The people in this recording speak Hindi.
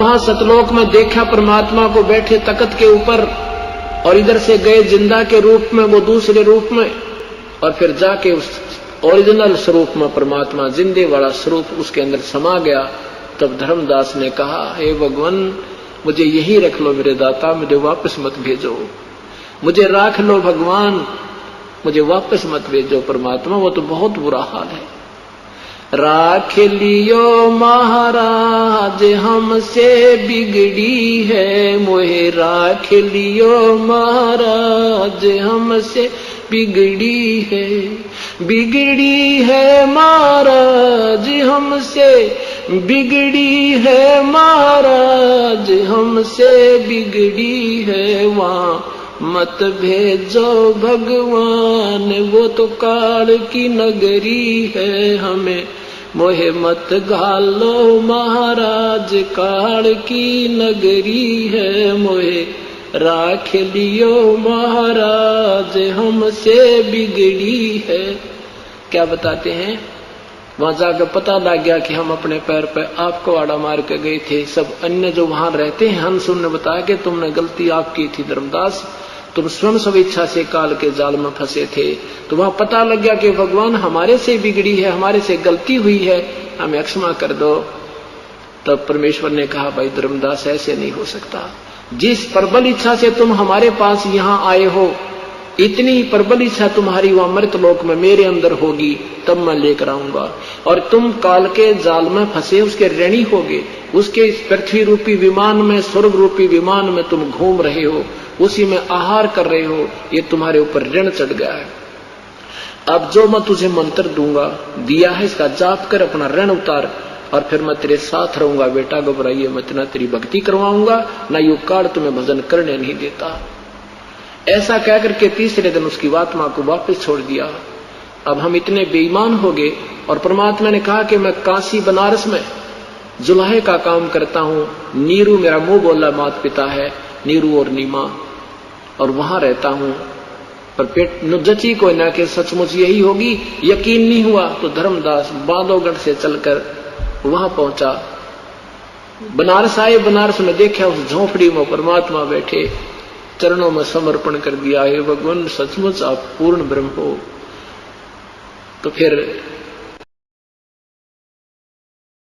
वहां सतलोक में देखा परमात्मा को बैठे तख्त के ऊपर, और इधर से गए जिंदा के रूप में वो दूसरे रूप में, और फिर जाके उस ओरिजिनल स्वरूप में परमात्मा जिंदे वाला स्वरूप उसके अंदर समा गया। तब धर्मदास ने कहा, हे भगवान मुझे यही रख लो मेरे दाता, मुझे वापस मत भेजो, मुझे राख लो भगवान, मुझे वापस मत भेजो परमात्मा, वो तो बहुत बुरा हाल है। राख लियो महाराज हमसे बिगड़ी है मोहे, राख लियो महाराज हमसे बिगड़ी है, बिगड़ी है महाराज हमसे, बिगड़ी है महाराज हमसे बिगड़ी है, वहां मत भेजो भगवान, वो तो काल की नगरी है, हमें मोहे मत घालो महाराज, काल की नगरी है, मोहे राख लियो महाराज हमसे बिगड़ी है। क्या बताते हैं, वहां जाकर पता लग गया कि हम अपने पैर पे आपको आड़ा मार के गए थे। सब अन्य जो वहां रहते हैं हंस ने बताया कि तुमने गलती आपकी थी धर्मदास, तुम स्वयं स्वेच्छा से काल के जाल में फंसे थे। तो वहां पता लग गया कि भगवान हमारे से बिगड़ी है, हमारे से गलती हुई है, हमें क्षमा कर दो। तब परमेश्वर ने कहा, भाई धर्मदास ऐसे नहीं हो सकता, जिस प्रबल इच्छा से तुम हमारे पास यहां आए हो, इतनी ही प्रबल इच्छा तुम्हारी वहां मृत लोक में मेरे अंदर होगी, तब मैं लेकर आऊंगा। और तुम काल के जाल में फंसे उसके ऋणी होगे, उसके पृथ्वी रूपी विमान में, स्वर्ग रूपी विमान में तुम घूम रहे हो, उसी में आहार कर रहे हो, ये तुम्हारे ऊपर ऋण चढ़ गया है। अब जो मैं तुझे मंत्र दूंगा, दिया है, इसका जाप कर, अपना ऋण उतार, और फिर मैं तेरे साथ रहूंगा बेटा, घबराइए मत, ना तेरी भक्ति करवाऊंगा, ना यू काल तुम्हें भजन करने नहीं देता। ऐसा कहकर के तीसरे दिन उसकी आत्मा को वापस छोड़ दिया। अब हम इतने बेईमान हो गए, और परमात्मा ने कहा कि मैं काशी बनारस में जुलाहे का काम करता हूं, नीरू मेरा मुंह बोला माता पिता है, नीरू और नीमा, और वहां रहता हूं। पर पेट नुजची को ना कि सचमुच यही होगी, यकीन नहीं हुआ तो धर्मदास बांधवगढ़ से चलकर वहां पहुंचा। बनारस आए, बनारस में देखा उस झोंपड़ी में परमात्मा बैठे, चरणों में समर्पण कर दिया, हे भगवान सचमुच आप पूर्ण ब्रह्म हो। तो फिर